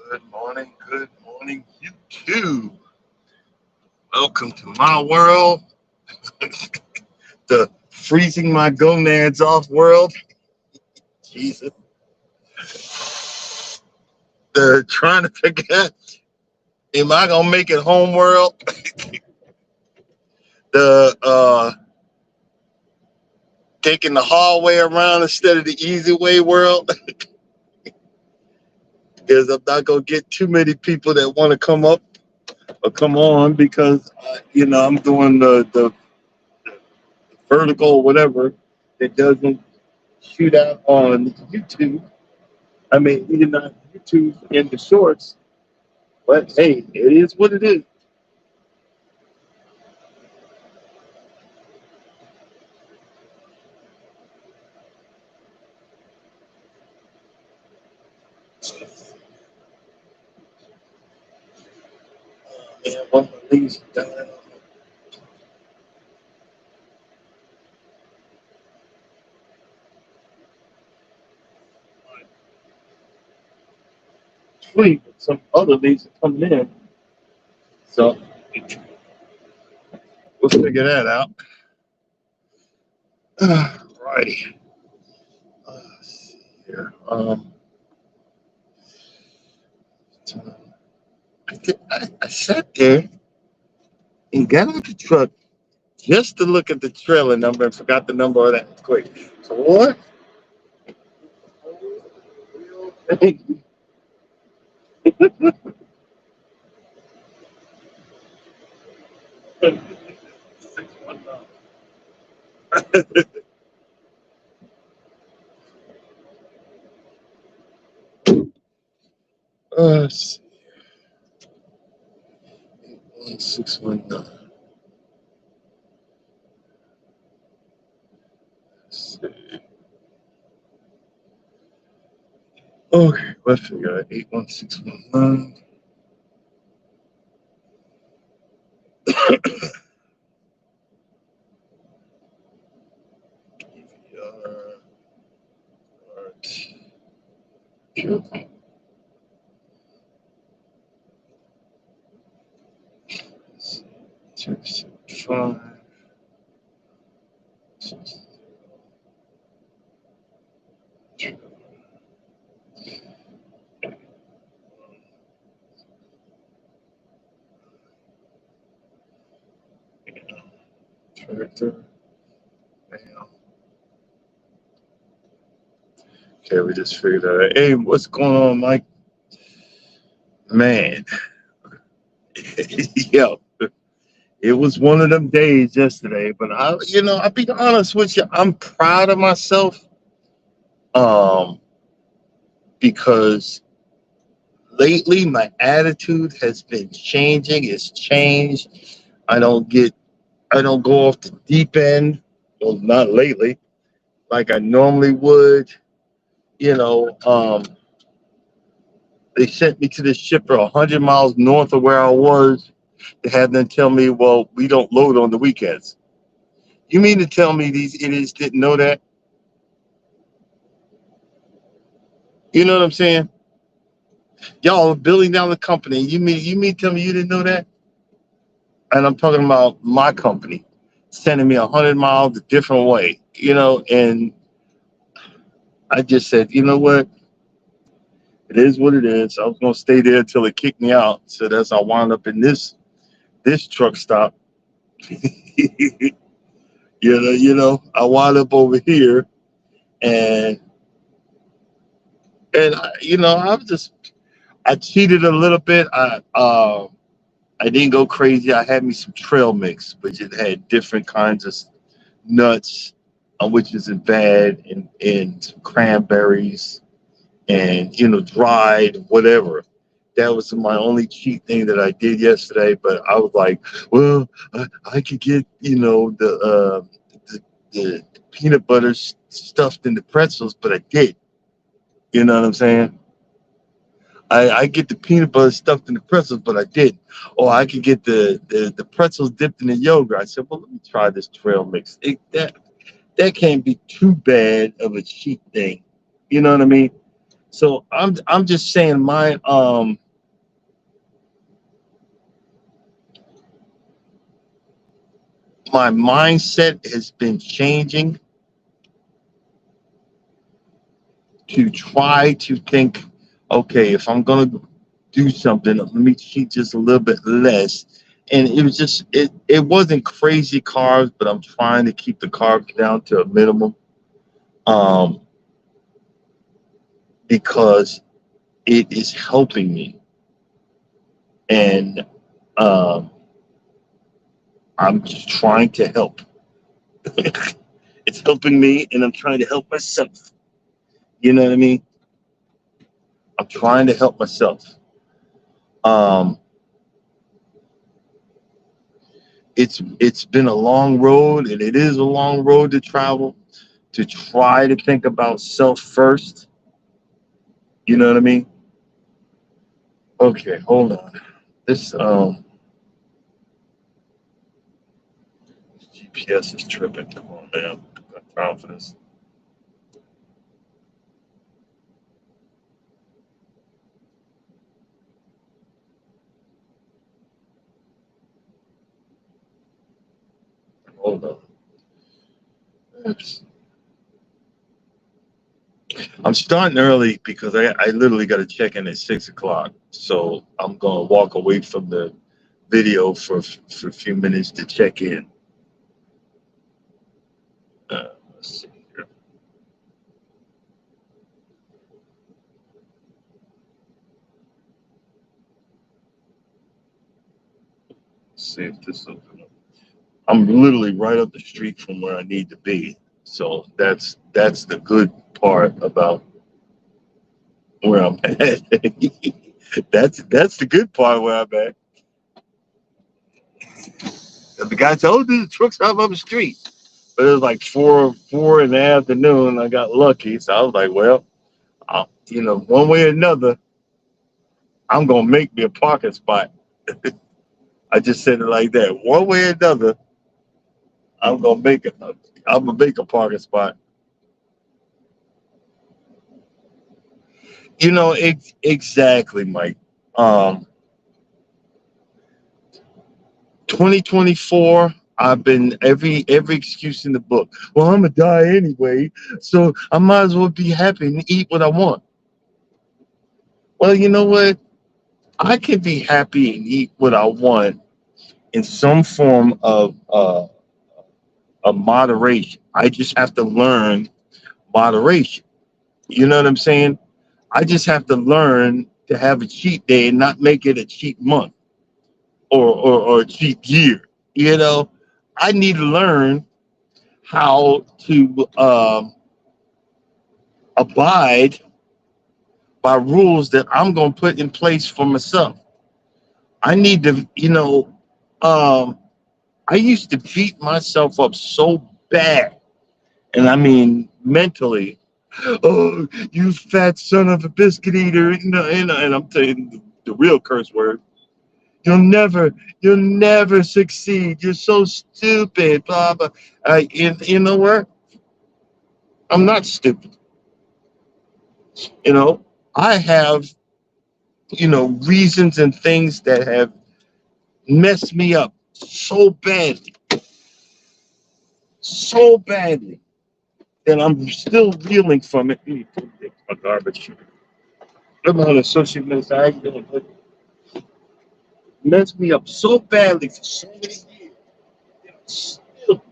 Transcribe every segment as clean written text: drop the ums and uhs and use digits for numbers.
Good morning, YouTube. Welcome to my world, the freezing my gonads off world. Jesus, the trying to figure out, am I gonna make it home world? The taking the hard way around instead of the easy way world. Because I'm not gonna get too many people that want to come up or come on because I'm doing the vertical or whatever that doesn't shoot out on YouTube. I mean, either not YouTube in the shorts, but hey, it is what it is. Man, one of these tweet, but some other leads are coming in. So we'll figure that out. Righty. Let's see here. I sat there and got out the truck just to look at the trailer number and forgot the number of that quick. So what? Let's see. 1619. Let's see. Okay, let's figure out 81619. Five. Tractor. Okay, we just figured that out. Hey, what's going on, Mike? Man, yo, it was one of them days yesterday, but I'll be honest with you, I'm proud of myself, um, because lately my attitude has been changing. It's changed. I don't get, I don't go off the deep end. Well, not lately, like I normally would. You know, they sent me to this shipper 100 miles north of where I was. They had them tell me, well, we don't load on the weekends. You mean to tell me these idiots didn't know that? You know what I'm saying? Y'all are building down the company. You mean tell me you didn't know that? And I'm talking about my company sending me 100 miles a different way. And I just said, you know what? It is what it is. I was gonna stay there until they kicked me out. So that's I wound up in this truck stop. I wound up over here, and I was just I cheated a little bit. I didn't go crazy. I had me some trail mix, which it had different kinds of nuts, which isn't bad, and some cranberries, and dried whatever. That was my only cheat thing that I did yesterday. But I was like, well, I could get the peanut butter stuffed in the pretzels, but I did. You know what I'm saying? I get the peanut butter stuffed in the pretzels, but I didn't. Or I could get the pretzels dipped in the yogurt. I said, well, let me try this trail mix. That can't be too bad of a cheap thing. You know what I mean? So I'm just saying my mindset has been changing to try to think, okay, if I'm gonna do something, let me cheat just a little bit less. And it was just it wasn't crazy carbs, but I'm trying to keep the carbs down to a minimum. Um, because it is helping me. And um I'm just trying to help. It's helping me and I'm trying to help myself. You know what I mean? I'm trying to help myself. Um it's been a long road and it is a long road to travel to try to think about self first. You know what I mean? Okay, hold on. This GPS is tripping. Come on, man. Got time for this. Hold on. I'm starting early because I literally got to check in at 6 o'clock. So I'm gonna walk away from the video for a few minutes to check in. Let's see here. See if this opens up. I'm literally right up the street from where I need to be. So that's the good part about where I'm at. That's the good part where I'm at. The guy said, "Oh, there's trucks right up the street." But it was like four in the afternoon. I got lucky, so I was like, "Well, one way or another, I'm gonna make me a parking spot." I just said it like that. One way or another, I'm gonna make it. I'm gonna make a parking spot. Exactly, Mike. Um, 2024. I've been every excuse in the book. Well, I'm gonna die anyway, so I might as well be happy and eat what I want. Well, you know what? I can be happy and eat what I want in some form of moderation. I just have to learn moderation. You know what I'm saying? I just have to learn to have a cheat day and not make it a cheat month or a cheat year. You know, I need to learn how to abide by rules that I'm going to put in place for myself. I need to, um, I used to beat myself up so bad, and I mean mentally. Oh, you fat son of a biscuit eater! And I'm telling you the real curse word. You'll never, you'll never succeed. You're so stupid. Blah blah. You know what? I'm not stupid. You know, I have reasons and things that have messed me up so badly that I'm still reeling from it. Let me put my garbage. I'm on a social media. I messed me up so badly for so many years. That I'm still,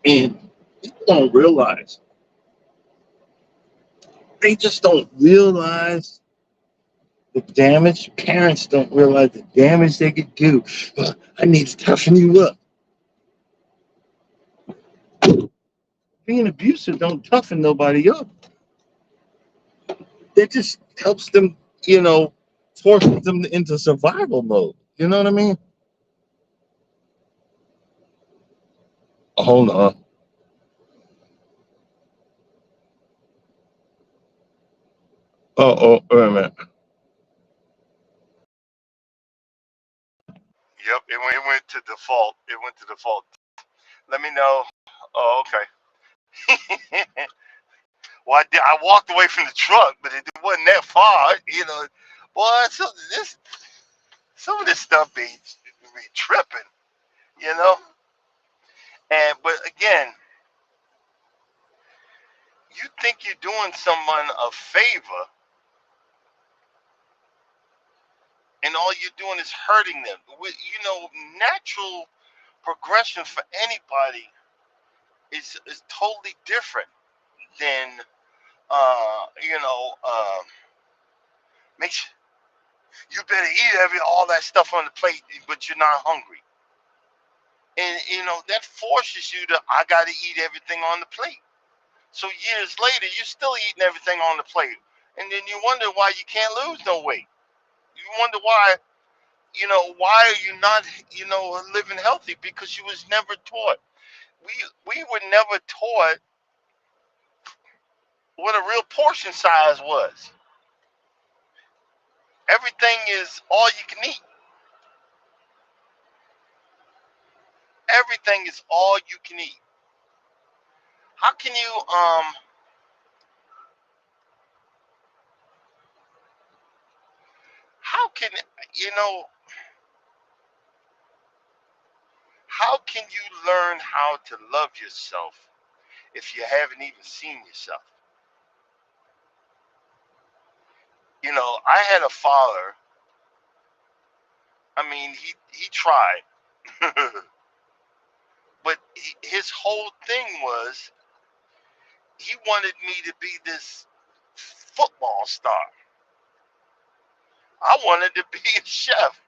and people don't realize They just don't realize the damage. Parents don't realize the damage they could do. I need to toughen you up. Being abusive don't toughen nobody up. It just helps them, forces them into survival mode. You know what I mean? Hold on. Wait a minute. Yep, it went to default. It went to default. Let me know. Oh, okay. Well, I walked away from the truck, but it wasn't that far. Boy, some of this stuff be tripping. You know. But again, you think you're doing someone a favor, and all you're doing is hurting them. Natural progression for anybody is totally different than uh, you know, uh, makes you better eat all that stuff on the plate, but you're not hungry, and that forces you to I got to eat everything on the plate. So years later, you're still eating everything on the plate, and then you wonder why you can't lose no weight. You wonder why are you not living healthy, because you was never taught. We were never taught what a real portion size was. Everything is all you can eat. Everything is all you can eat. How can how can you know how can you learn how to love yourself if you haven't even seen yourself? I had a father. I mean, he tried, but his whole thing was he wanted me to be this football star. I wanted to be a chef.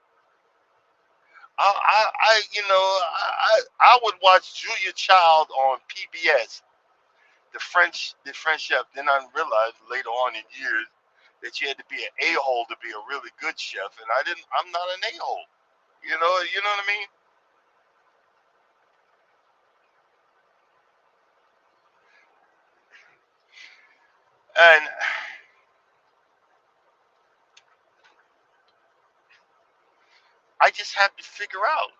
I would watch Julia Child on PBS, the French chef. Then I realized later on in years that you had to be an a-hole to be a really good chef, and I'm not an a-hole. You know what I mean? And I just have to figure out.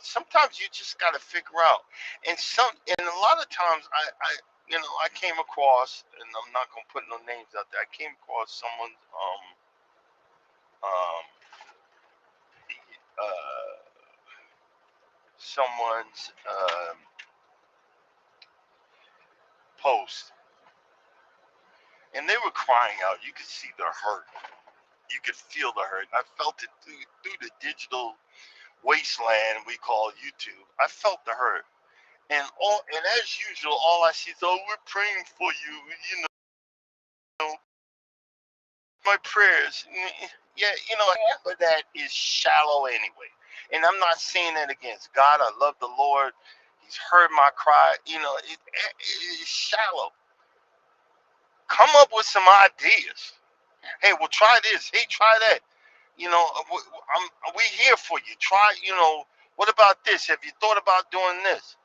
Sometimes you just got to figure out. And a lot of times I came across, and I'm not gonna put no names out there. I came across um, uh, someone's post, and they were crying out. You could see the hurt. You could feel the hurt. I felt it through the digital wasteland we call YouTube. I felt the hurt. And as usual, all I see is, oh, we're praying for you. Know, my prayers. Yeah, half of that is shallow anyway. And I'm not saying that against God. I love the Lord. He's heard my cry. It's shallow. Come up with some ideas. Hey, well, try this. Hey, try that. We here for you. Try. What about this? Have you thought about doing this?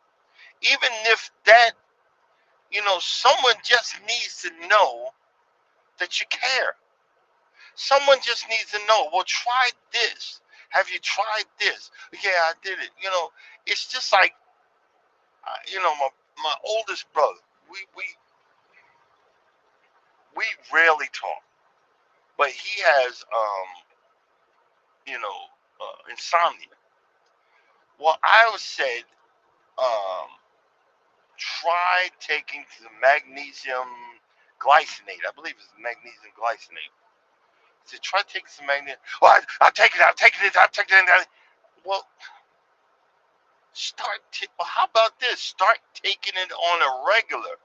Even if that, someone just needs to know that you care. Someone just needs to know. Well, try this. Have you tried this? Yeah, I did it. It's just like, my oldest brother. We rarely talk, but he has insomnia. Well, I was said, um, try taking the magnesium glycinate. I believe it's magnesium glycinate. I said, try taking some magnesium. Well, I'm taking it. I'm taking it. I'm taking it. Well, well, how about this? Start taking it on a regular.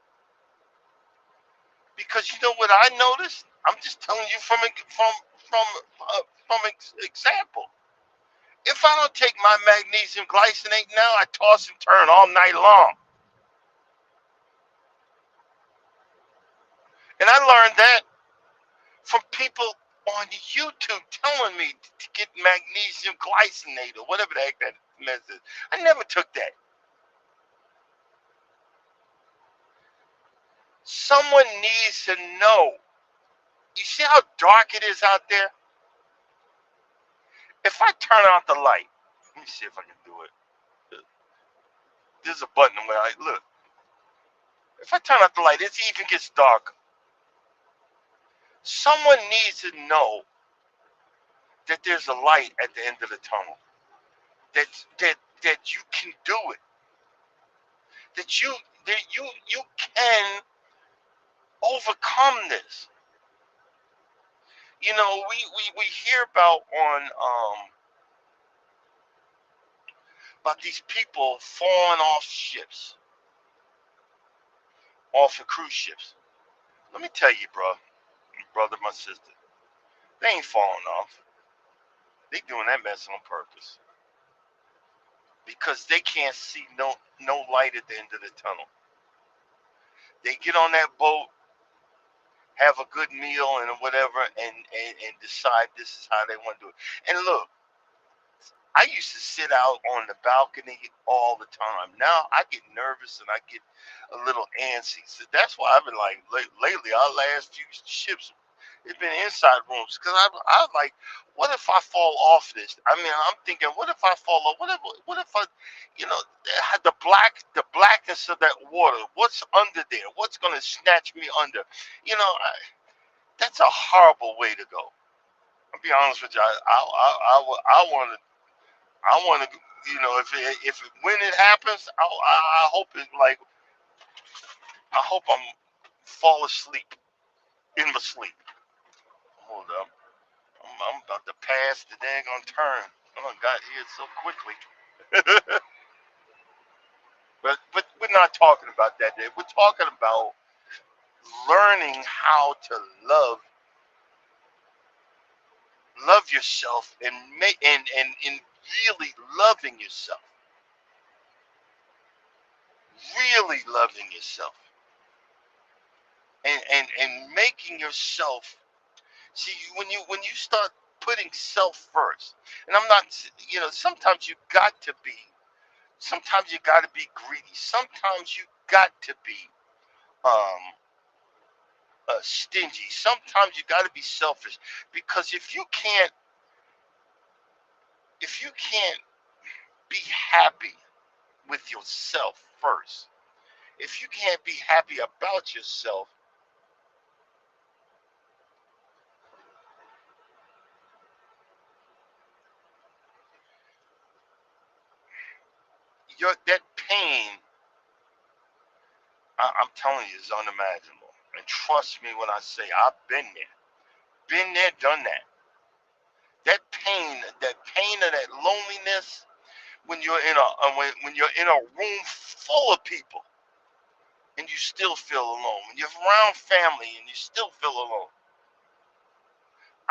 Because you know what I noticed? I'm just telling you from example. If I don't take my magnesium glycinate now, I toss and turn all night long. And I learned that from people on YouTube telling me to get magnesium glycinate or whatever the heck that mess is. I never took that. Someone needs to know. You see how dark it is out there? If I turn out the light, let me see if I can do it. There's a button where I look. If I turn out the light, it even gets darker. Someone needs to know that there's a light at the end of the tunnel. That that that you can do it. That you can overcome this. You know, we hear about these people falling off ships, off of cruise ships. Let me tell you, bro, brother, my sister, they ain't falling off. They doing that mess on purpose because they can't see no light at the end of the tunnel. They get on that boat, have a good meal and whatever, and decide this is how they want to do it. And look, I used to sit out on the balcony all the time. Now I get nervous and I get a little antsy. So that's why I've been like lately. Our last few ships, it's been inside rooms because I like, what if I fall off this? I mean, I'm thinking, what if I fall off? What if I, you know, the blackness of that water? What's under there? What's gonna snatch me under? You know, that's a horrible way to go. I'll be honest with you. I want to, you know, when it happens, I hope it like, I hope I'm fall asleep in my sleep. Hold up, I'm about to pass the daggone turn. I got here so quickly. but we're not talking about that day. We're talking about learning how to love yourself and and really loving yourself, really loving yourself, and making yourself. See, when you start putting self first, and I'm not, you know, sometimes you got to be greedy. Sometimes you got to be um, stingy. Sometimes you got to be selfish because if you can't be happy with yourself first, if you can't be happy about yourself, that pain, I'm telling you, is unimaginable. And trust me when I say I've been there, done that. That pain of that loneliness when you're in when you're in a room full of people and you still feel alone. When you're around family and you still feel alone.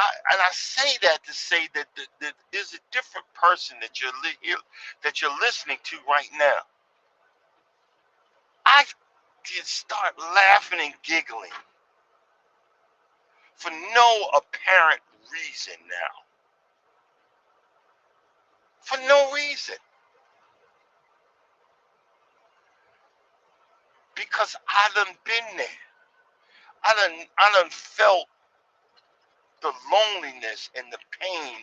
I say that to say that there's a different person that you're listening to right now. I did start laughing and giggling for no apparent reason now. For no reason. Because I done been there. I done felt the loneliness and the pain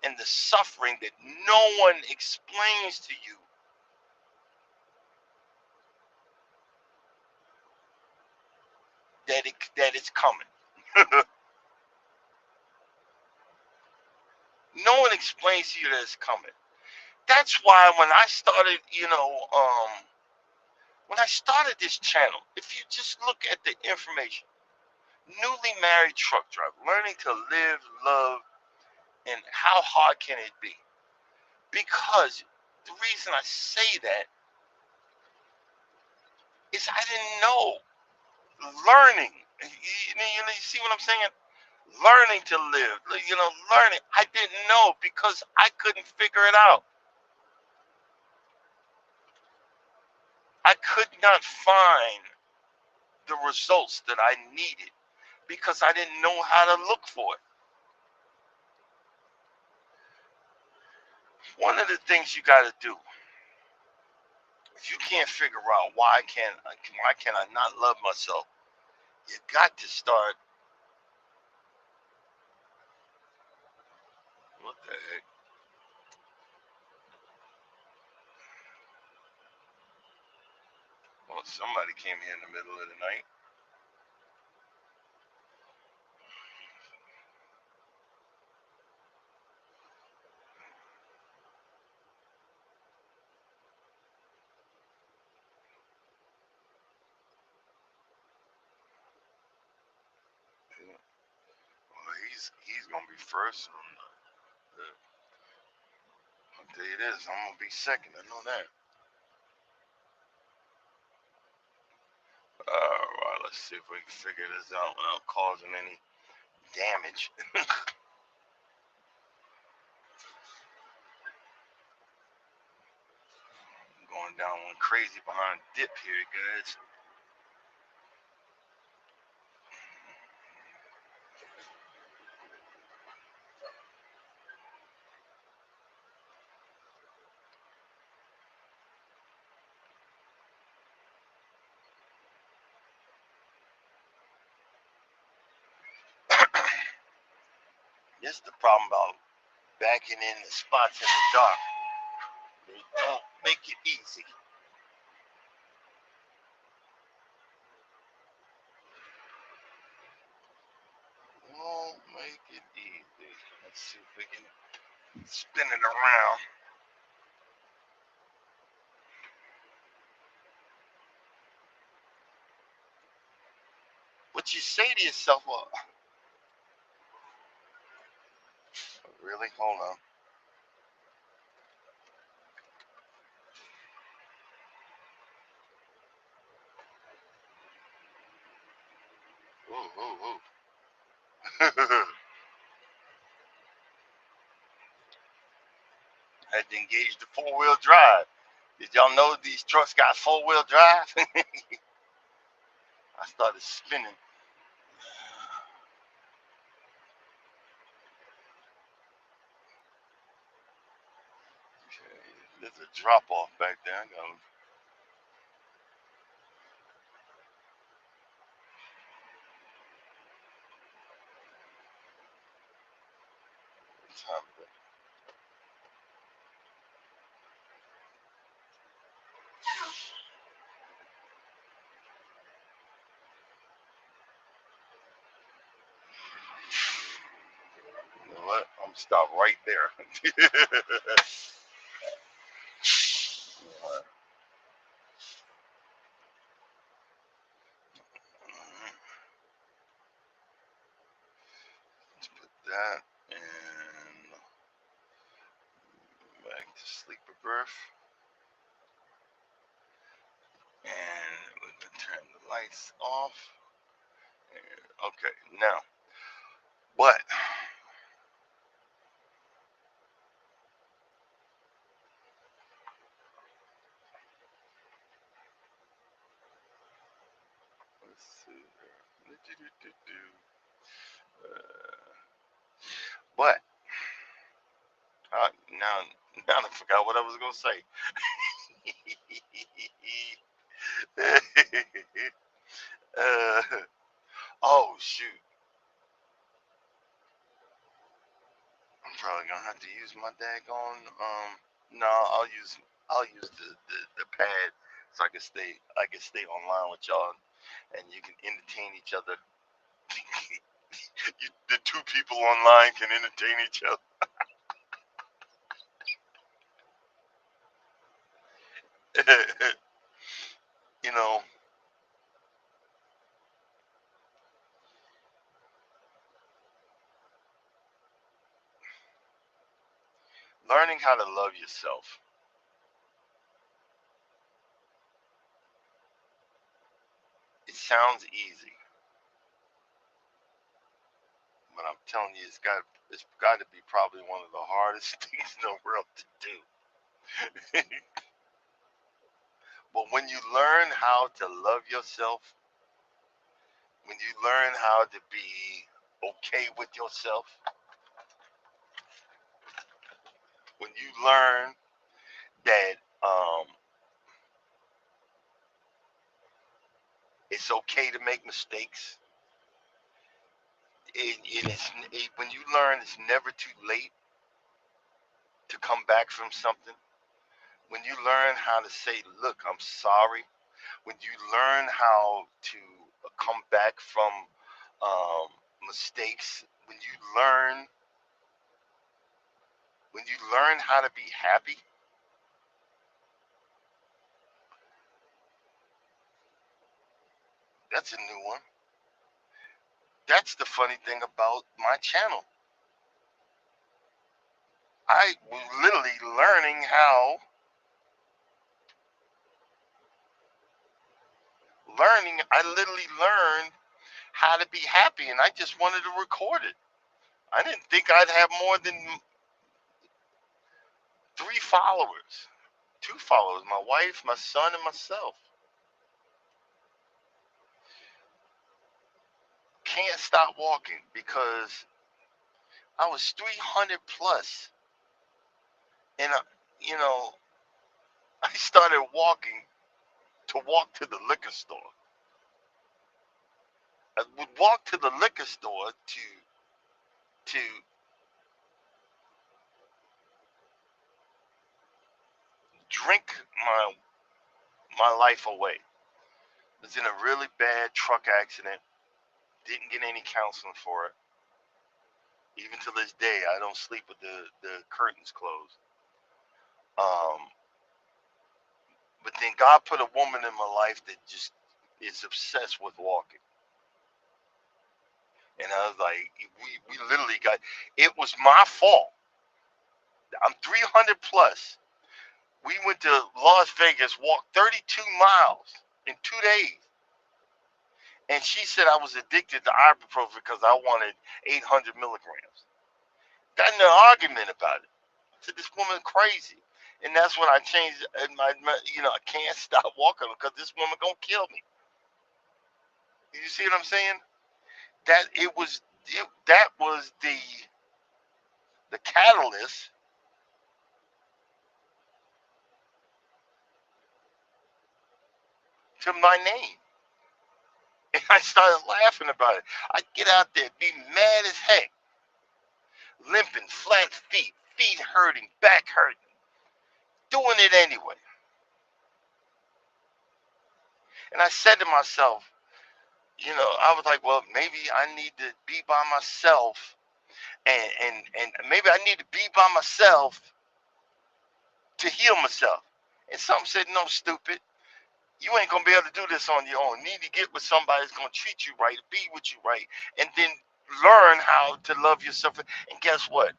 and the suffering that no one explains to you that it's coming. No one explains to you that it's coming. That's why when I started, when I started this channel, if you just look at the information, newly married truck driver, learning to live, love, and how hard can it be? Because the reason I say that is I didn't know. Learning You see what I'm saying? Learning to live, learning. I didn't know because I couldn't figure it out. I could not find the results that I needed because I didn't know how to look for it. One of the things you got to do, if you can't figure out why can I not love myself, you got to start. What the heck? Well, somebody came here in the middle of the night. Well, he's gonna be first. I'll tell you this, I'm gonna be second. I know that. Alright, let's see if we can figure this out without causing any damage. Going down one crazy behind dip here, guys. This is the problem about backing in the spots in the dark. They don't make it easy. Won't make it easy. Let's see if we can spin it around. What you say to yourself, well, really? Hold on. Ooh, ooh, ooh. Had to engage the four-wheel drive. Did y'all know these trucks got four-wheel drive? I started spinning. Okay, there's a drop off back there. I got time. You know what? I'm gonna stop right there. Let's put that in back to sleeper berth. And we're gonna turn the lights off. Okay, now, but let's see here. But now, now I forgot what I was gonna say. uh, oh shoot! I'm probably gonna have to use my daggone. No, I'll use the pad so I can stay online with y'all, and you can entertain each other. The two people online can entertain each other. You know, learning how to love yourself. It sounds easy, but I'm telling you, it's got to be probably one of the hardest things in the world to do. But when you learn how to love yourself, when you learn how to be okay with yourself, when you learn that it's okay to make mistakes, when you learn it's never too late to come back from something, when you learn how to say, look, I'm sorry, when you learn how to come back from um, mistakes, when you learn how to be happy, that's a new one. That's the funny thing about my channel. I was literally I literally learned how to be happy, and I just wanted to record it. I didn't think I'd have more than 3 followers, 2 followers, my wife, my son, and myself. Can't stop walking because I was 300 plus, and you know, I started walking to walk to the liquor store. I would walk to the liquor store to drink my life away. I was in a really bad truck accident. Didn't get any counseling for it. Even to this day, I don't sleep with the curtains closed. Um, but then God put a woman in my life that just is obsessed with walking. And I was like, we literally got, it was my fault. I'm 300 plus. We went to Las Vegas, walked 32 miles in 2 days. And she said I was addicted to ibuprofen because I wanted 800 milligrams. Got in an argument about it. I said, this woman crazy. And that's when I changed I can't stop walking because this woman gonna kill me. You see what I'm saying? That was the catalyst to my name. And I started laughing about it. I'd get out there, be mad as heck, limping, flat feet, feet hurting, back hurting, doing it anyway. And I said to myself, I was like, well, maybe I need to be by myself, and maybe I need to be by myself to heal myself. And something said, no, stupid. You ain't gonna be able to do this on your own. You need to get with somebody that's gonna treat you right, be with you right, and then learn how to love yourself. And guess what?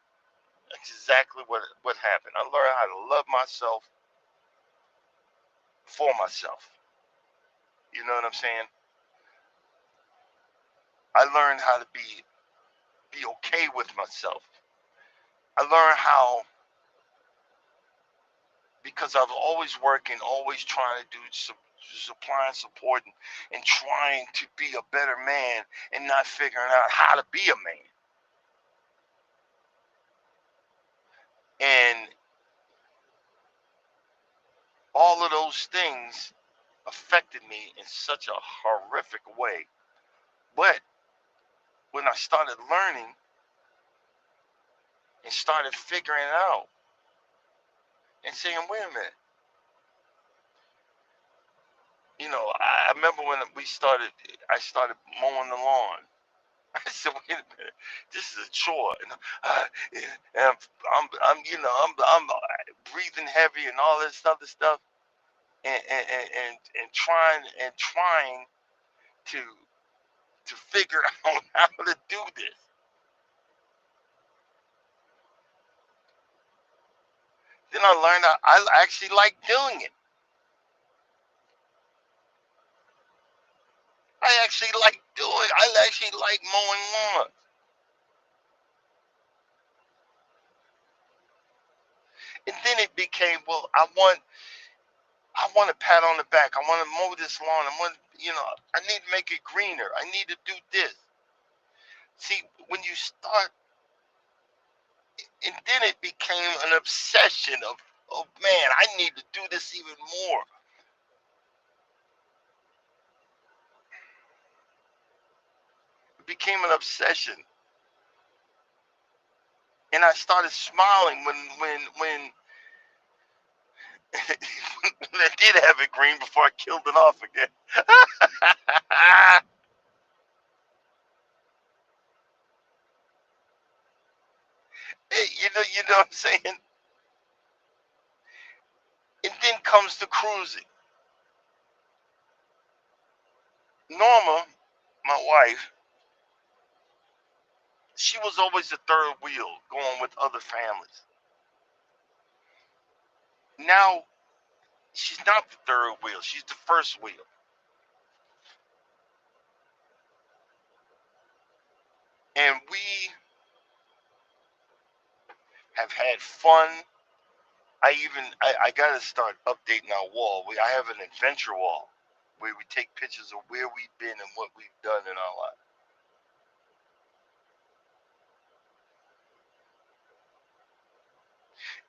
That's exactly what happened. I learned how to love myself for myself. You know what I'm saying? I learned how to be okay with myself. I learned how, because I've always working, always trying to do supply and support, and trying to be a better man and not figuring out how to be a man. And all of those things affected me in such a horrific way. But when I started learning and started figuring it out and saying, wait a minute, I remember when I started mowing the lawn. I said, wait a minute, this is a chore. And I'm breathing heavy and all this other stuff, and trying to figure out how to do this. Then I learned I actually like doing it. I actually like mowing lawns. And then it became, well, I want a pat on the back. I want to mow this lawn. I want, I need to make it greener. I need to do this. See, when you start, and then it became an obsession of, oh man, I need to do this even more. It became an obsession. And I started smiling when I did have it green before I killed it off again. You know what I'm saying? And then comes the cruising. Norma, my wife, she was always the third wheel going with other families. Now she's not the third wheel, she's the first wheel. And we have had fun. I gotta start updating our wall. I have an adventure wall where we take pictures of where we've been and what we've done in our life.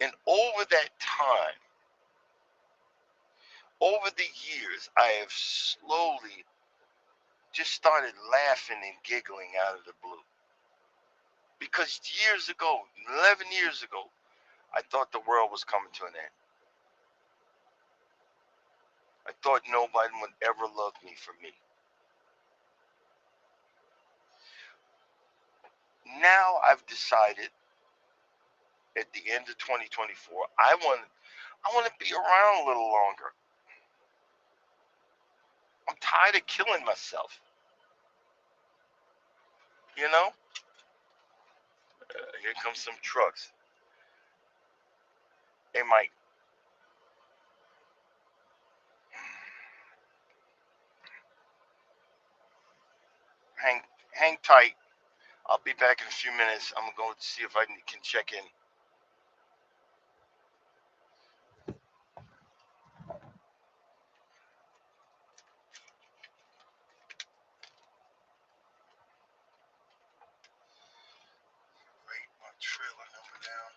And over that time, over the years, I have slowly just started laughing and giggling out of the blue. Because years ago, 11 years ago, I thought the world was coming to an end. I thought nobody would ever love me for me. Now I've decided at the end of 2024, I want to be around a little longer. I'm tired of killing myself. You know? Here comes some trucks. Hey, Mike, hang hang tight. I'll be back in a few minutes. I'm going to see if I can check in. Write my trailer number down.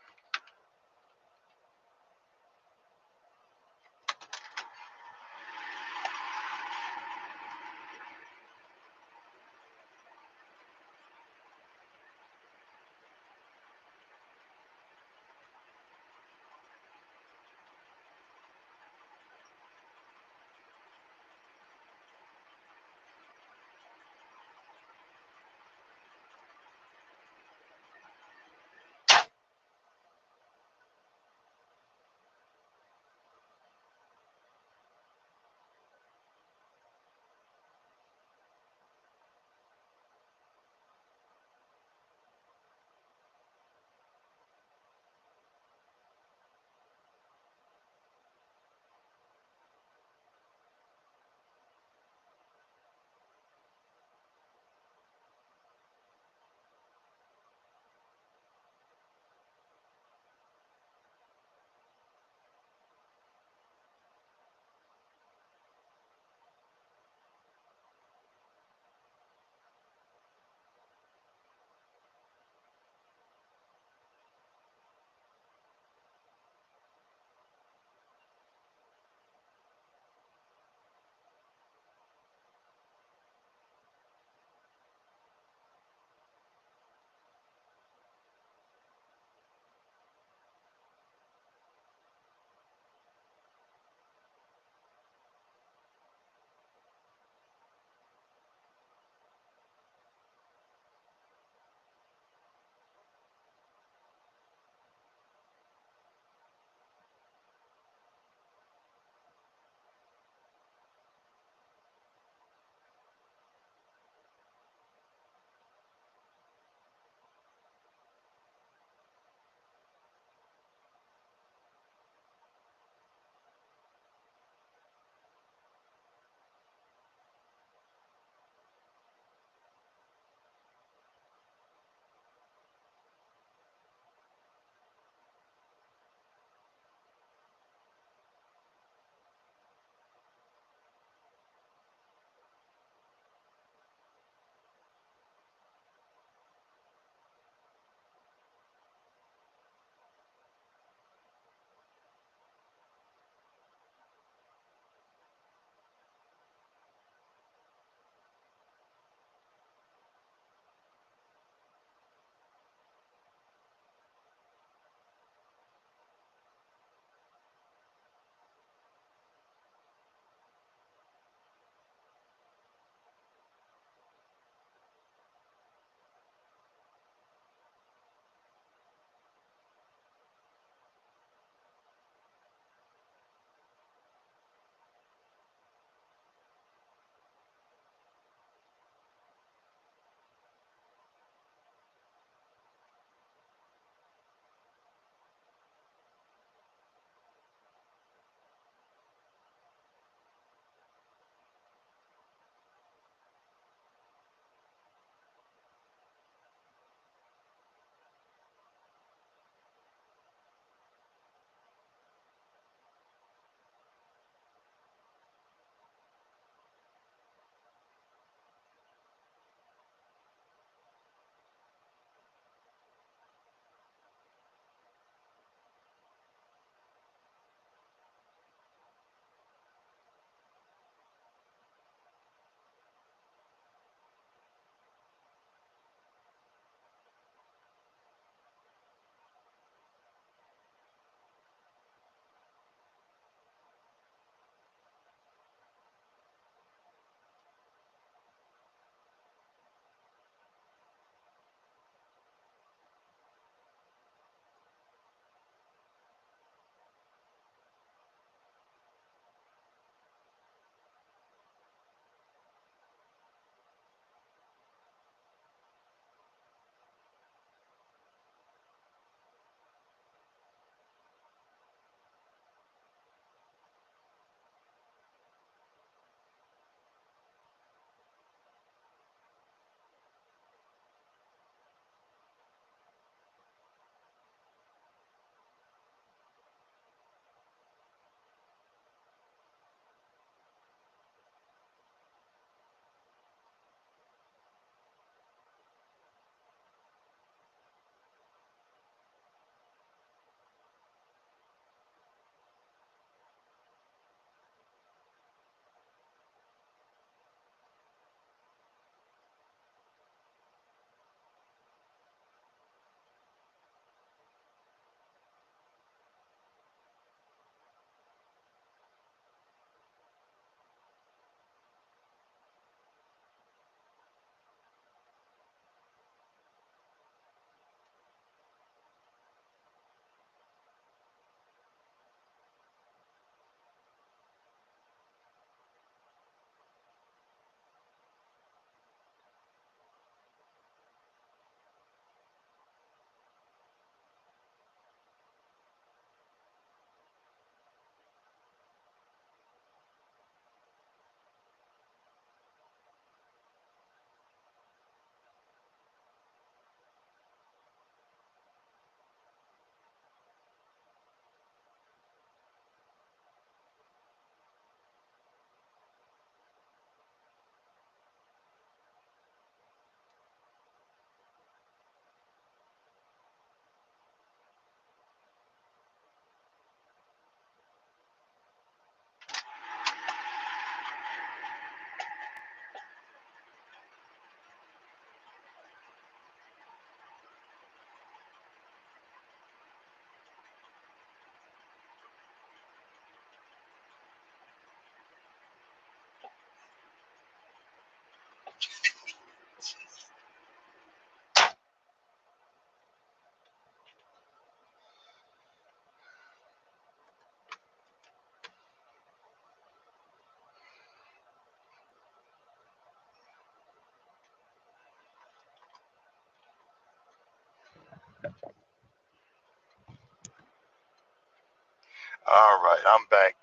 All right, I'm back.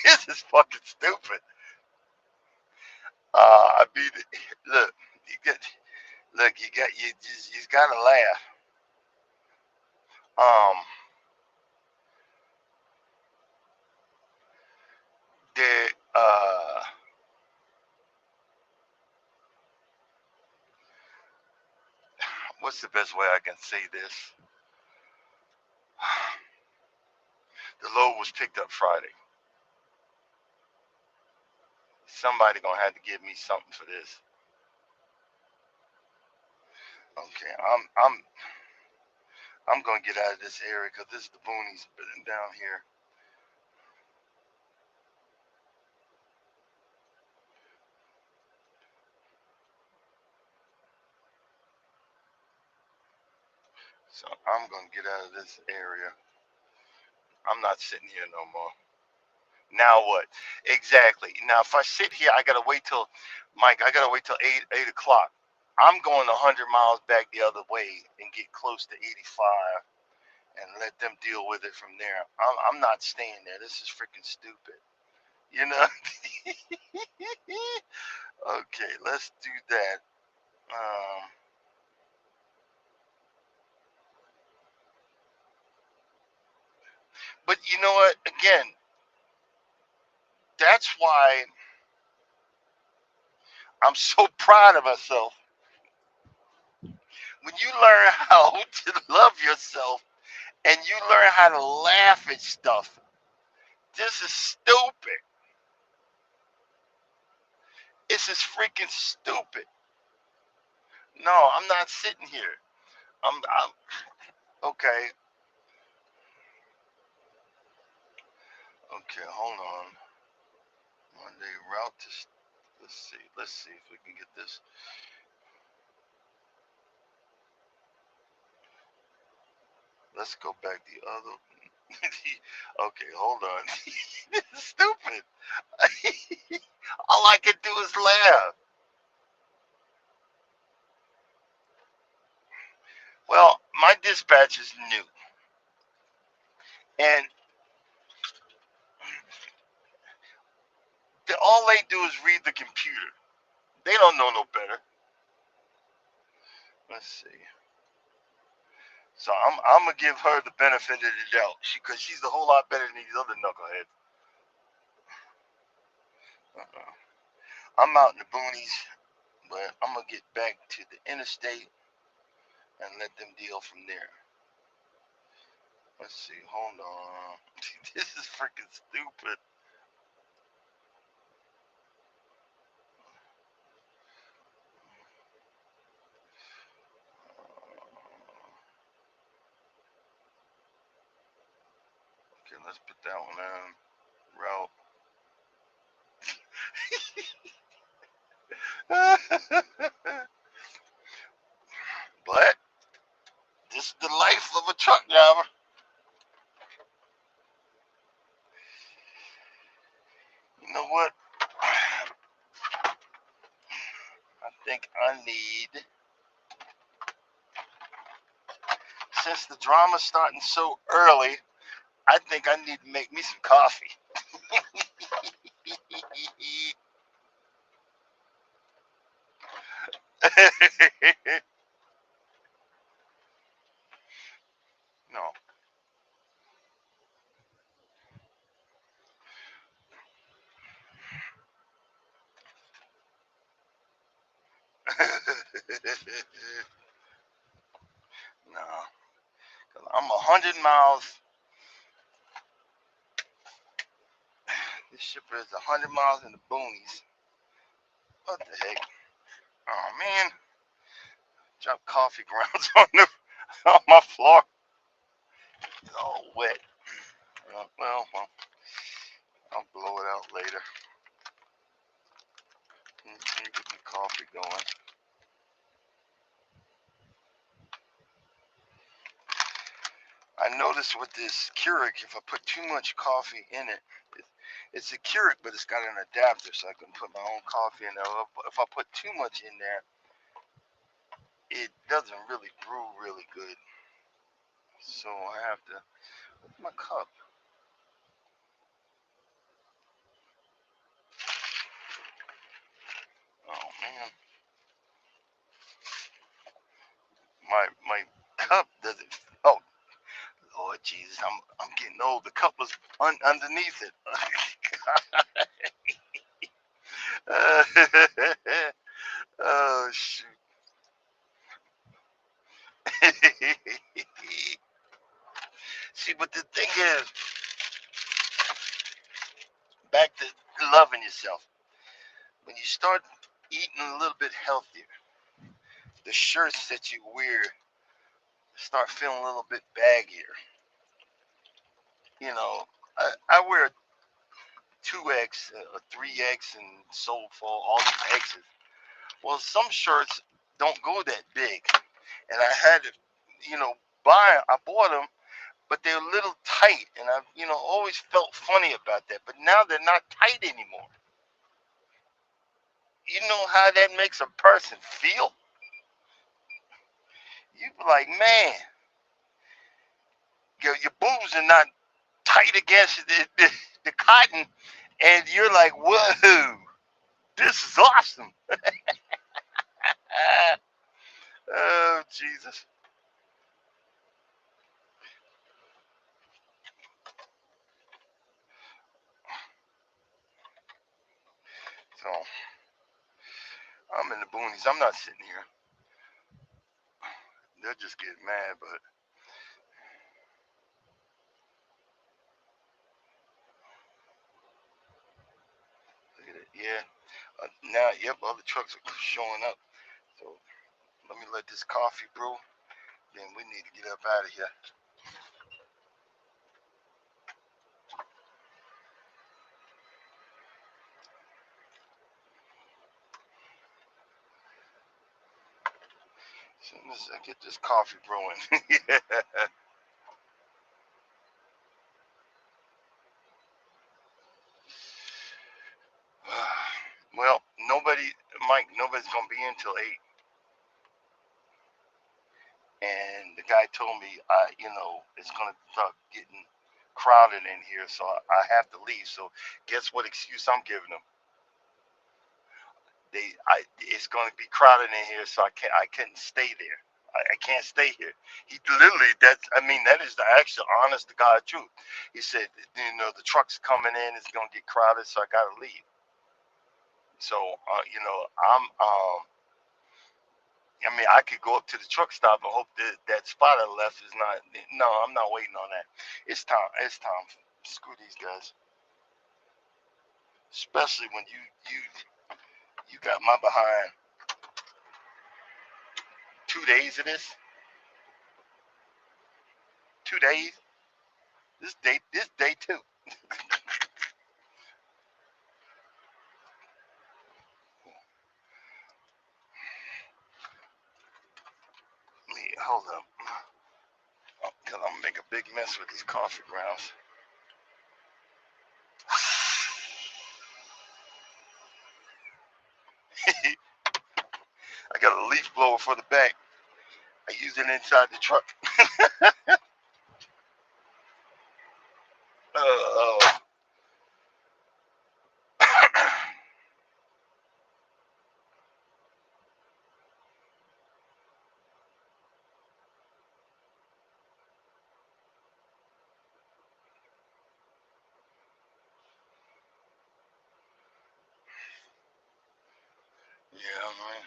This is fucking stupid. I mean, look, you get, look, you just gotta laugh. Um, the what's the best way I can say this? The load was picked up Friday. Somebody gonna have to give me something for this. Okay, I'm gonna get out of this area because this is the boonies down here. So I'm gonna get out of this area. I'm not sitting here no more. Now what? Exactly. Now if I sit here, I gotta wait till Mike. I gotta wait till 8 o'clock. I'm going 100 miles back the other way and get close to 85 and let them deal with it from there. I'm not staying there. This is freaking stupid. You know? Okay, let's do that. Um, but you know what? Again, that's why I'm so proud of myself. When you learn how to love yourself and you learn how to laugh at stuff, this is stupid. This is freaking stupid. No, I'm not sitting here. I'm okay. Okay, hold on. Monday route to. Let's see. Let's see if we can get this. Let's go back the other. Okay, hold on. This is stupid. All I can do is laugh. Well, my dispatch is new, and all they do is read the computer. They don't know no better. Let's see. So I'm gonna give her the benefit of the doubt, because she's a whole lot better than these other knuckleheads. Uh-uh. I'm out in the boonies, but I'm gonna get back to the interstate and let them deal from there. Let's see. Hold on. This is freaking stupid. Okay, let's put that one in. Route. But this is the life of a truck driver. You know what? I think I need, since the drama's starting so early, I think I need to make me some coffee. No. No. I'm 100 miles. This shipper is 100 miles in the boonies. What the heck? Oh, man. Drop coffee grounds on my floor. It's all wet. Well, I'll blow it out later. Let me get the coffee going. I noticed with this Keurig, if I put too much coffee in it, it's a Keurig, but it's got an adapter, so I can put my own coffee in there. If I put too much in there, it doesn't really brew really good. So I have to, where's my cup? Oh man, my cup doesn't. Oh Lord Jesus, I'm getting old. The cup was underneath it. Oh shoot. See, but the thing is, back to loving yourself. When you start eating a little bit healthier, the shirts that you wear start feeling a little bit baggier. You know, I wear 2X, 3X, and so for all these X's. Well, some shirts don't go that big, and I had to, I bought them, but they're a little tight, and I've, always felt funny about that. But now they're not tight anymore. You know how that makes a person feel? You be like, man, your boobs are not tight against the cotton, and you're like, whoa, this is awesome. Oh, Jesus. So I'm in the boonies. I'm not sitting here. They'll just get mad, but look at it. Yeah. Now, yep, other trucks are showing up. So let me let this coffee brew. Then we need to get up out of here. As soon as I get this coffee brewing. Yeah. Well, nobody's gonna be in till 8. And the guy told me, it's gonna start getting crowded in here, so I have to leave. So guess what excuse I'm giving them? It's gonna be crowded in here, so I couldn't stay there. I can't stay here. He literally, that is the actual honest to God truth. He said, the truck's coming in, it's gonna get crowded, so I gotta leave. So, I could go up to the truck stop and hope that spot I left is not. No, I'm not waiting on that. It's time. It's time. Screw these guys. Especially when you got my behind 2 days of this. 2 days. This day two. Hold up. Because I'm gonna make a big mess with these coffee grounds. I got a leaf blower for the back. I use it inside the truck. Oh. Yeah, man.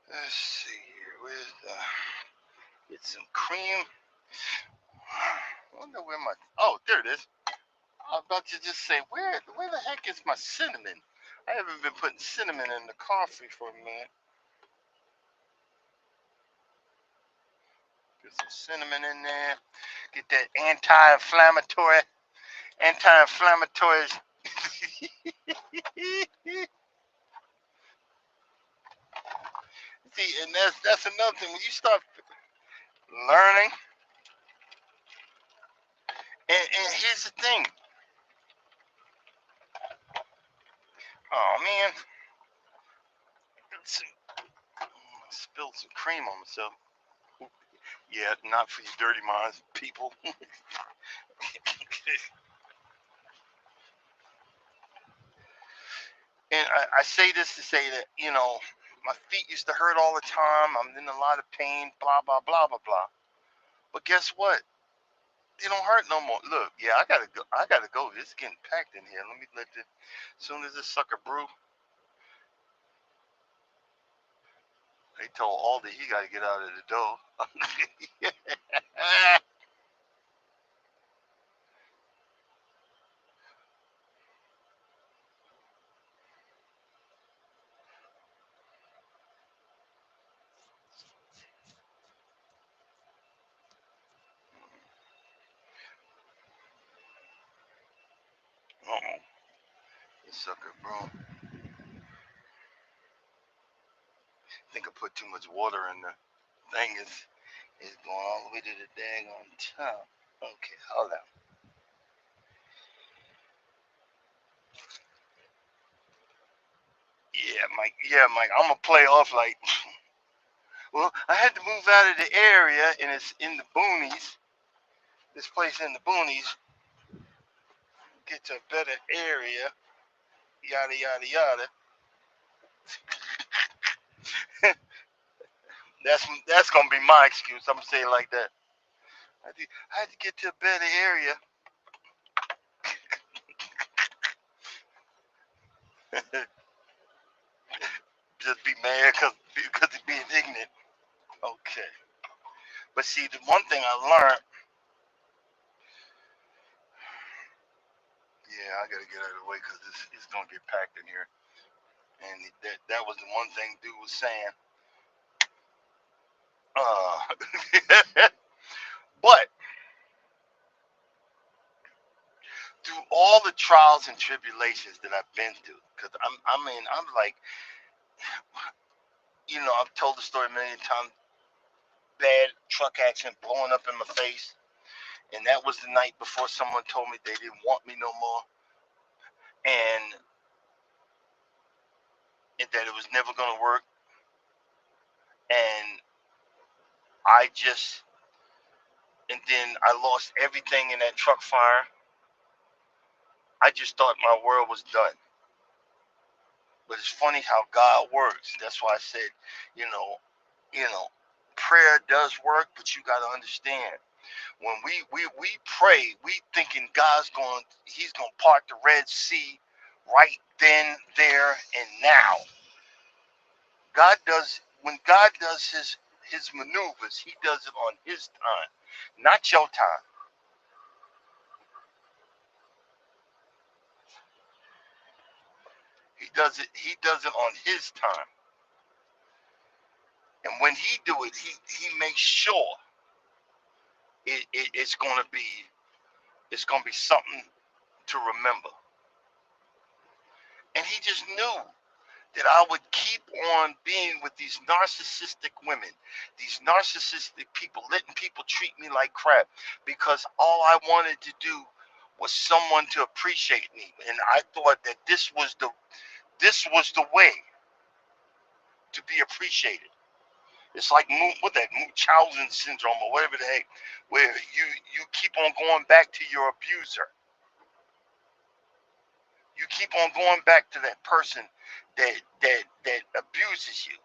Let's see here. Where's get some cream. I wonder where my. Oh, there it is. I was about to just say, where the heck is my cinnamon? I haven't been putting cinnamon in the coffee for a minute. Get some cinnamon in there. Get that anti-inflammatory. See, and that's another thing. When you start learning, and here's the thing. Oh man, I spilled some cream on myself. Yeah, not for you dirty minds, people. And I say this to say that, my feet used to hurt all the time. I'm in a lot of pain, blah, blah, blah, blah, blah. But guess what? They don't hurt no more. Look, yeah, I gotta go. I gotta go. It's getting packed in here. Let me let this. As soon as this sucker brew, they told Aldi he gotta get out of the door. Uh-oh. This sucker brew. I think I put too much water in the thing. It's going all the way to the daggone top. Okay, hold on. Yeah, Mike. Yeah, Mike. I'm gonna play off like. Well, I had to move out of the area, and it's in the boonies. This place in the boonies. Get to a better area. Yada yada yada. that's gonna be my excuse. I'm gonna say it like that. I had to get to a better area. Just be mad because he's being ignorant. Okay. But see, the one thing I learned. Yeah, I gotta get out of the way because it's gonna get packed in here. And that was the one thing dude was saying. But through all the trials and tribulations that I've been through, because I'm like, I've told the story a million times. Bad truck accident, blowing up in my face, and that was the night before someone told me they didn't want me no more, and that it was never gonna work, and I just, and then I lost everything in that truck fire. I just thought my world was done. But it's funny how God works. That's why I said, you know, you know, prayer does work, but you got to understand when we pray, we thinking he's going to part the Red Sea right then, there, and now. When God does his maneuvers, he does it on his time, not your time. He does it on his time. And when he do it, he makes sure it's gonna be something to remember. And he just knew that I would keep on being with these narcissistic women, these narcissistic people, letting people treat me like crap because all I wanted to do was someone to appreciate me. And I thought that this was the way to be appreciated. It's like Munchausen syndrome or whatever the heck, where you keep on going back to your abuser. You keep on going back to that person that abuses you.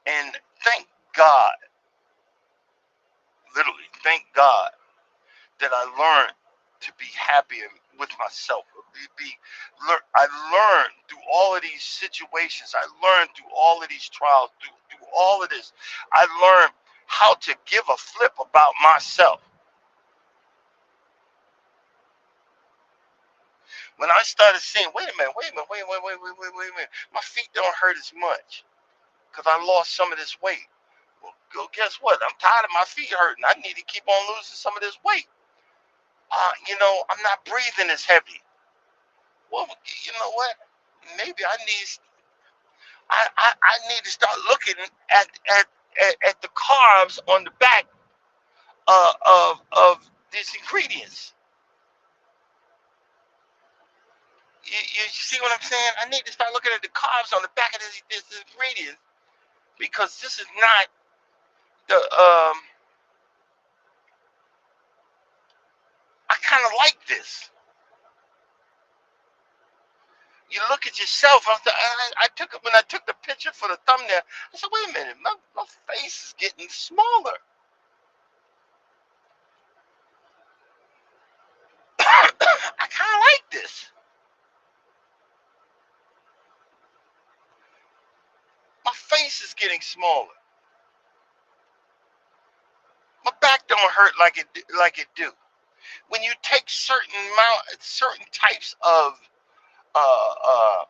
And thank God, literally, thank God that I learned to be happier with myself. I learned through all of these situations. I learned through all of these trials, through all of this. I learned how to give a flip about myself. When I started seeing, wait a minute, my feet don't hurt as much because I lost some of this weight. Well, guess what? I'm tired of my feet hurting. I need to keep on losing some of this weight. I'm not breathing as heavy. Well, you know what? Maybe I need to start looking at at at the carbs on the back of these ingredients. You see what I'm saying? I need to start looking at the carbs on the back of this ingredients because this is not the I kind of like this. You look at yourself. I took it when I took the picture for the thumbnail. I said, wait a minute, my face is getting smaller. I kind of like this. My face is getting smaller. My back don't hurt like it do. When you take certain types of uh, uh,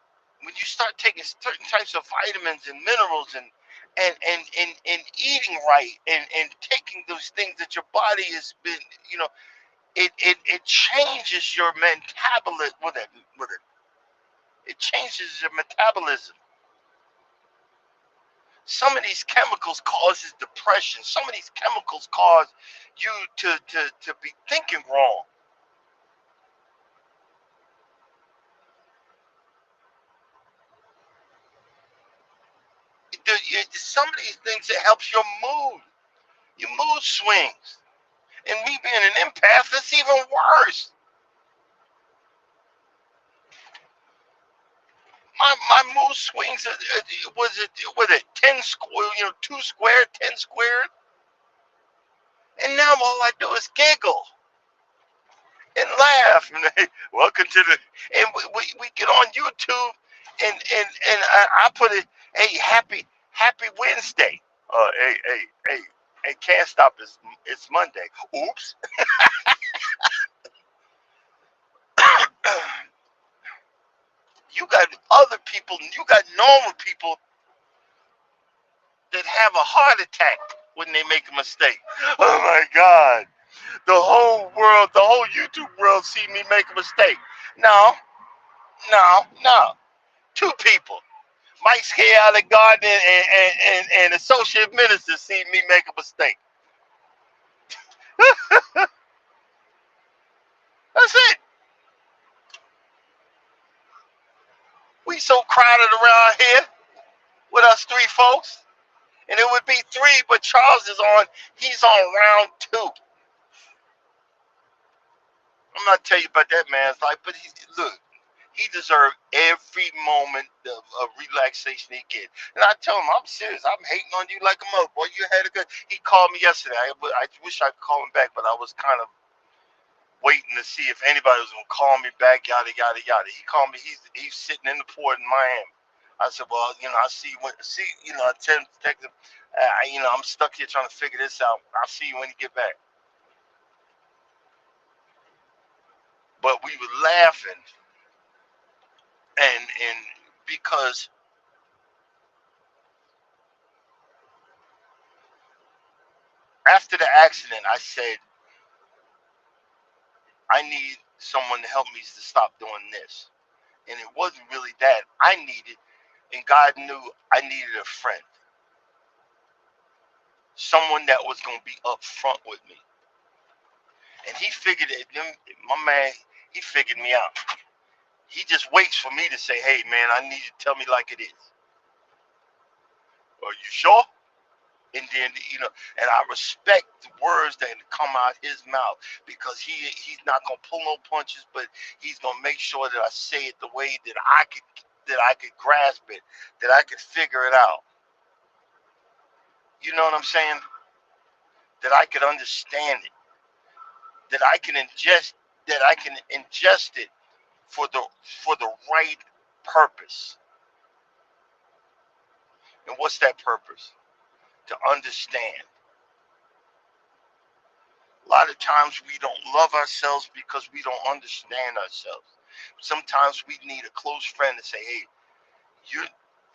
when you start taking certain types of vitamins and minerals and eating right and taking those things that your body has been, it changes your metabolism it changes your metabolism. Some of these chemicals causes depression. Some of these chemicals cause you to be thinking wrong. Some of these things, it helps your mood swings. And me being an empath, it's even worse. My mood swings. Was it 10 square? 2 square, 10 squared, and now all I do is giggle and laugh. And welcome to the. And we get on YouTube, and I put it. Hey, happy Wednesday. Hey, can't stop. It's Monday. Oops. You got other people. You got normal people that have a heart attack when they make a mistake. Oh my God. The whole YouTube world see me make a mistake. No, no. Two people. Mike Scare out of the garden and associate minister see me make a mistake. That's it. We so crowded around here with us three folks. And it would be three, but Charles he's on round two. I'm not telling you about that man's life, but look, he deserved every moment of relaxation he get. And I tell him, I'm serious. I'm hating on you like a mother. Boy, you had a good. He called me yesterday. I wish I could call him back, but I was kind of waiting to see if anybody was gonna call me back. Yada yada yada. He called me. He's sitting in the port in Miami. I said, well, I see when I text him. I'm stuck here trying to figure this out. I'll see you when you get back. But we were laughing, and because after the accident, I said I need someone to help me to stop doing this, and it wasn't really that I needed, and God knew I needed a friend, someone that was going to be upfront with me, and he figured it. My man, he figured me out. He just waits for me to say, "Hey, man, I need you to tell me like it is." Are you sure? And then and I respect the words that come out his mouth because he's not gonna pull no punches, but he's gonna make sure that I say it the way that I could grasp it, that I could figure it out. You know what I'm saying? That I could understand it, that I can ingest it for the right purpose. And what's that purpose? To understand. A lot of times we don't love ourselves because we don't understand ourselves. Sometimes we need a close friend to say, hey, you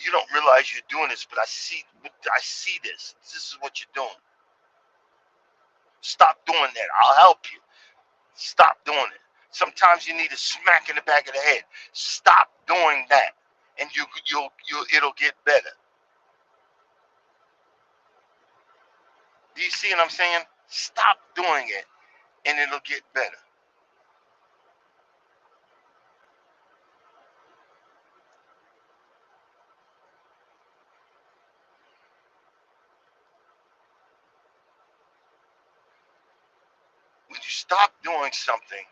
you don't realize you're doing this, but I see this. This is what you're doing. Stop doing that. I'll help you. Stop doing it. Sometimes you need a smack in the back of the head. Stop doing that, and you'll it'll get better. Do you see what I'm saying? Stop doing it, and it'll get better. When you stop doing something,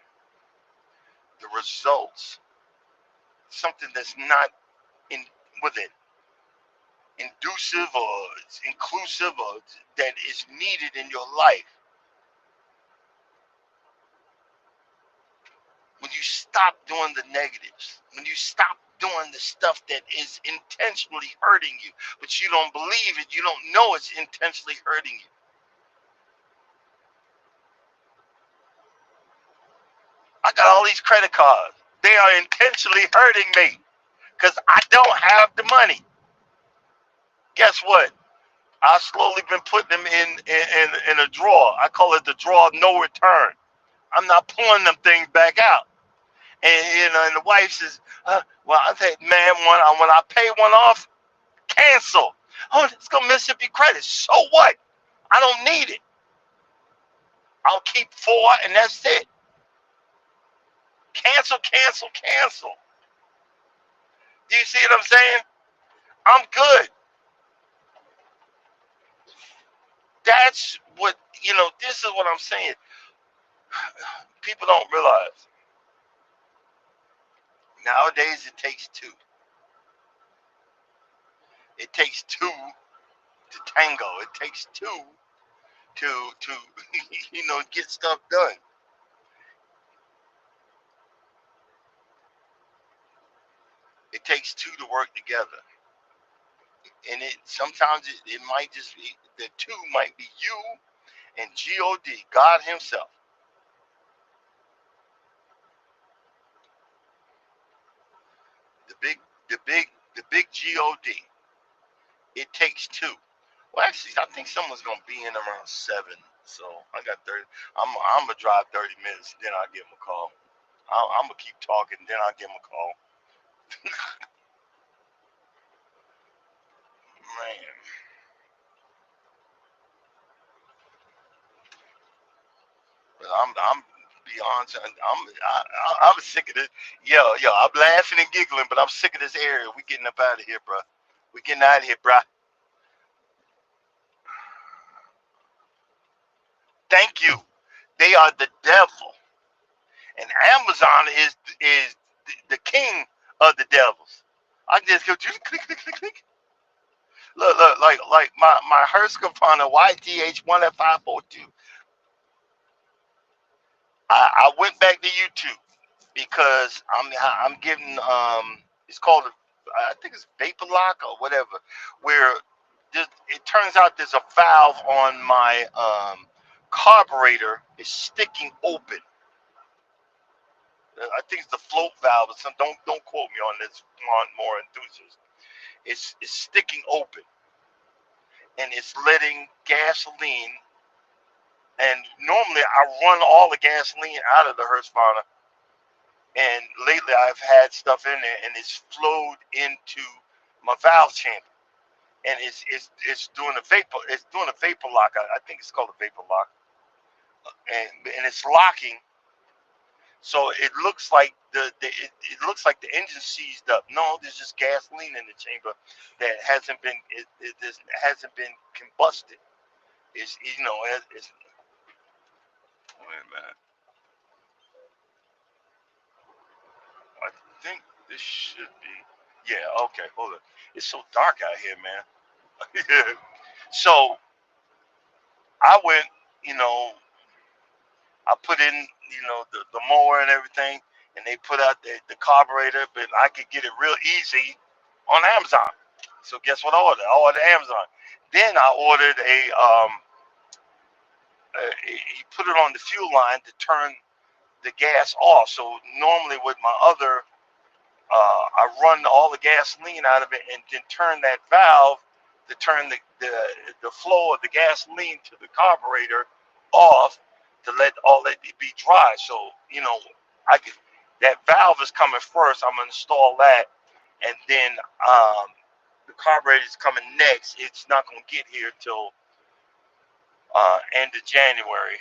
the results, something that's not in with it inducive or inclusive or that is needed in your life, when you stop doing the negatives, when you stop doing the stuff that is intentionally hurting you, but you don't believe it, you don't know it's intentionally hurting you. I got all these credit cards. They are intentionally hurting me because I don't have the money. Guess what? I've slowly been putting them in a drawer. I call it the drawer of no return. I'm not pulling them things back out. And the wife says, well, I think, man, when I pay one off, cancel. Oh, it's gonna mess up your credit. So what? I don't need it. I'll keep four, and that's it. Cancel, cancel, cancel. Do you see what I'm saying? I'm good. That's what This is what I'm saying. People don't realize nowadays it takes two. It takes two to tango. It takes two to get stuff done. It takes two to work together, and sometimes it might just be the two might be you and God Himself. The big, the big, the big God. It takes two. Well, actually, I think someone's gonna be in around 7, so I got 30. I'm gonna drive 30 minutes, then I'll give him a call. I'm gonna keep talking, then I'll give him a call. Man, I'm beyond. I'm sick of this. Yo, I'm laughing and giggling, but I'm sick of this area. We getting up out of here, bro. We getting out of here, bro. Thank you. They are the devil, and Amazon is the king of the devils. I can just go click, click, click, click. Look, like my Husqvarna YTH1F542. I went back to YouTube because I'm getting it's called I think it's vapor lock or whatever, where it turns out there's a valve on my carburetor is sticking open. I think it's the float valve. Or something. Don't quote me on this. More enthusiast. It's sticking open and it's letting gasoline. And normally I run all the gasoline out of the Husqvarna, and lately I've had stuff in there and it's flowed into my valve chamber, and it's doing a vapor. It's doing a vapor lock. I think it's called a vapor lock, and it's locking. So it looks like it looks like the engine seized up. No, there's just gasoline in the chamber that hasn't been combusted. It's wait a minute. I think this should be. Yeah, okay, hold on. It's so dark out here, man. So I went, you know, I put in, the mower and everything, and they put out the carburetor, but I could get it real easy on Amazon. So guess what I ordered? I ordered Amazon. Then I ordered he put it on the fuel line to turn the gas off. So normally with my other, I run all the gasoline out of it and then turn that valve to turn the flow of the gasoline to the carburetor off to let all that be dry. So I could, that valve is coming first. I'm gonna install that, and then um, the carburetor is coming next. It's not gonna get here till end of January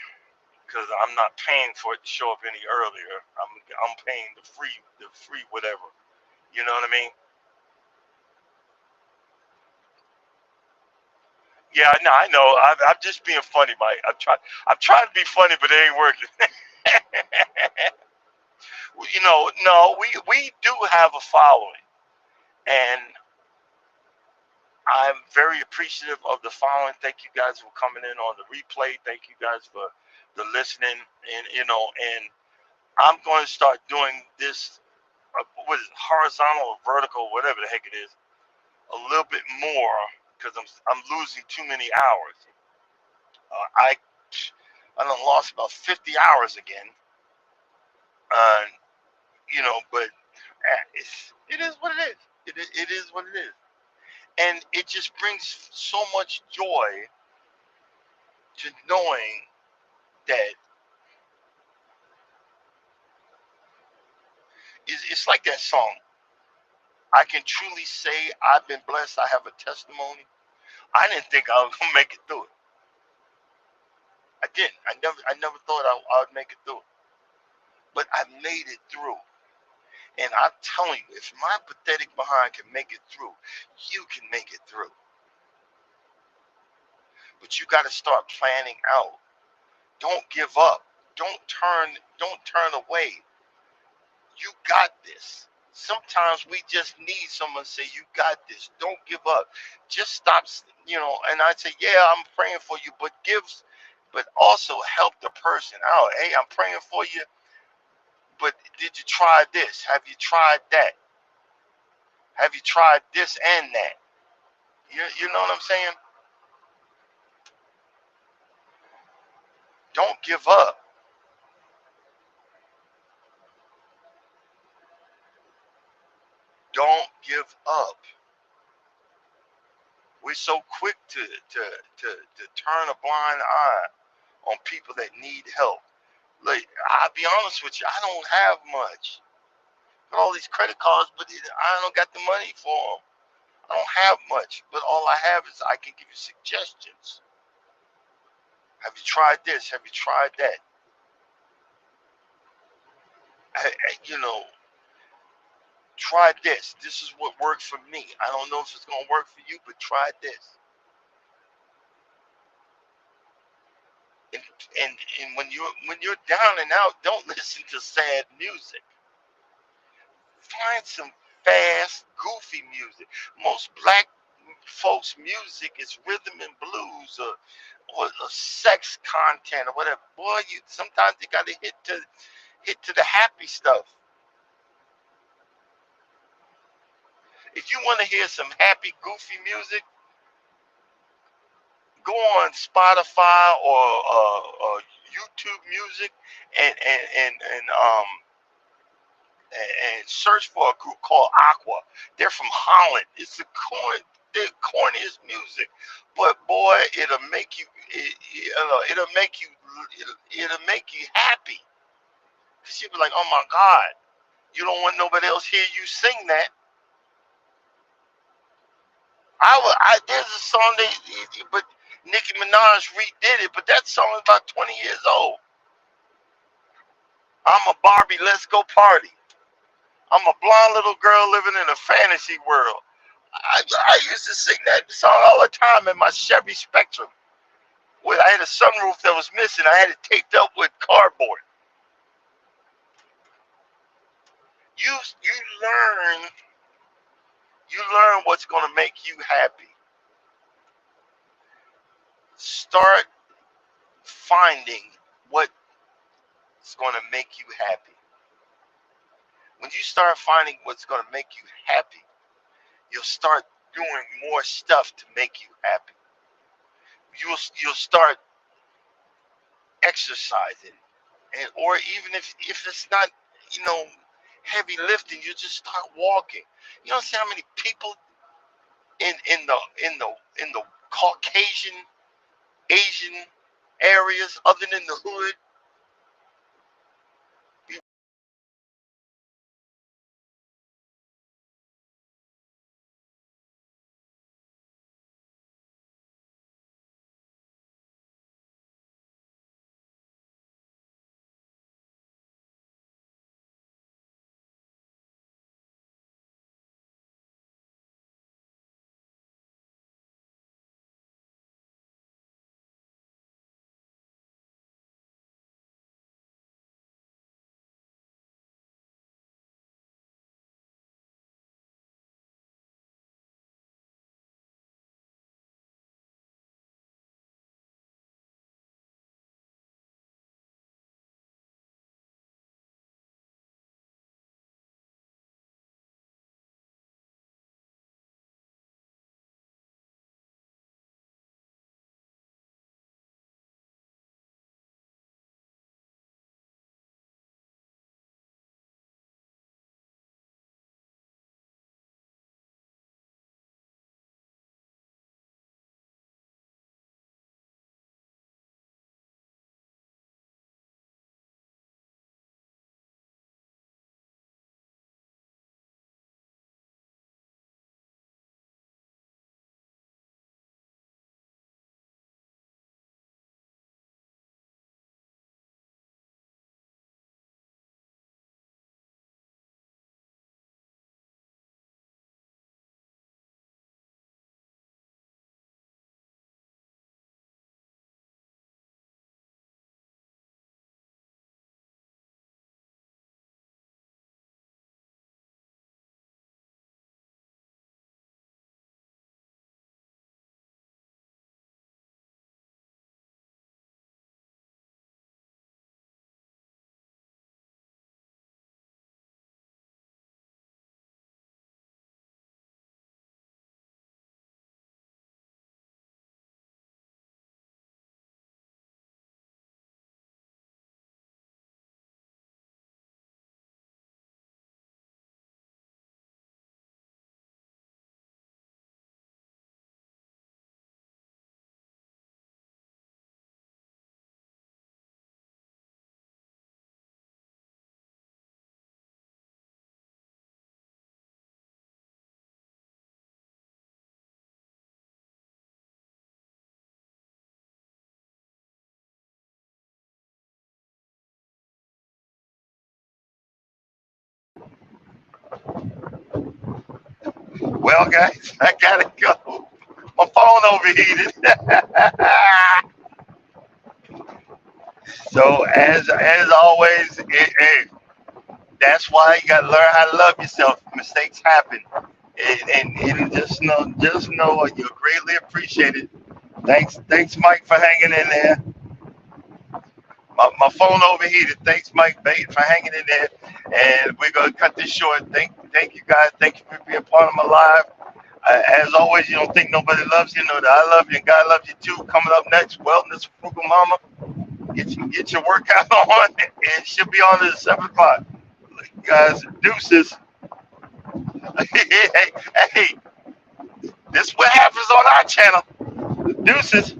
because I'm not paying for it to show up any earlier. I'm paying the free whatever. You know what I mean? Yeah, no, I know. I'm just being funny, Mike. I'm trying to be funny, but it ain't working. No, we do have a following, and I'm very appreciative of the following. Thank you guys for coming in on the replay. Thank you guys for the listening, and and I'm going to start doing this. What is it, horizontal or vertical, whatever the heck it is, a little bit more because I'm losing too many hours. I done lost about 50 hours again. Uh, but it is what it is. It is what it is, and it just brings so much joy to knowing that it's like that song. I can truly say I've been blessed. I have a testimony. I didn't think I was gonna make it through it. I didn't. I never thought I would make it through it, but I made it through. And I'm telling you, if my pathetic behind can make it through, you can make it through. But you got to start planning out. Don't give up. Don't turn away. You got this. Sometimes we just need someone to say, you got this. Don't give up. Just stop, and I say, yeah, I'm praying for you, but also help the person out. Hey, I'm praying for you, but did you try this? Have you tried that? Have you tried this and that? You know what I'm saying? Don't give up. Don't give up. We're so quick to turn a blind eye on people that need help. Like, I'll be honest with you, I don't have much. Got all these credit cards, but I don't got the money for them. I don't have much, but all I have is I can give you suggestions. Have you tried this? Have you tried that? Try this. This is what worked for me. I don't know if it's gonna work for you, but try this. And and when you're down and out, don't listen to sad music. Find some fast, goofy music. Most black folks' music is rhythm and blues or sex content or whatever. Boy, you sometimes you gotta hit to the happy stuff. If you want to hear some happy, goofy music, go on Spotify or YouTube Music and and and and um and search for a group called Aqua. They're from Holland. It's the corniest music, but boy, it'll make you it'll make you happy. Cause you'll be like, oh my God, you don't want nobody else hear you sing that. There's a song but Nicki Minaj redid it, but that song is about 20 years old. I'm a Barbie, let's go party. I'm a blonde little girl living in a fantasy world. I used to sing that song all the time in my Chevy Spectrum. I had a sunroof that was missing. I had it taped up with cardboard. You learn what's going to make you happy. Start finding what's going to make you happy. When you start finding what's going to make you happy, you'll start doing more stuff to make you happy. You'll start exercising. and or even if it's not, you know, heavy lifting, you just start walking. You don't see how many people in the in the in the Caucasian Asian areas other than the hood. Well, guys, I gotta go. My phone overheated. So as always, that's why you gotta learn how to love yourself. Mistakes happen, and just know you're greatly appreciated. Thanks, Mike, for hanging in there. My phone overheated. Thanks, Mike, for hanging in there. And we're gonna cut this short. Thank you guys. Thank you for being part of my live. As always, you don't think nobody loves you. Know that I love you and God loves you too. Coming up next, Wellness Frugal Mama. Get your workout on. It should be on at 7 o'clock. Guys, deuces. Hey, hey, this is what happens on our channel. Deuces.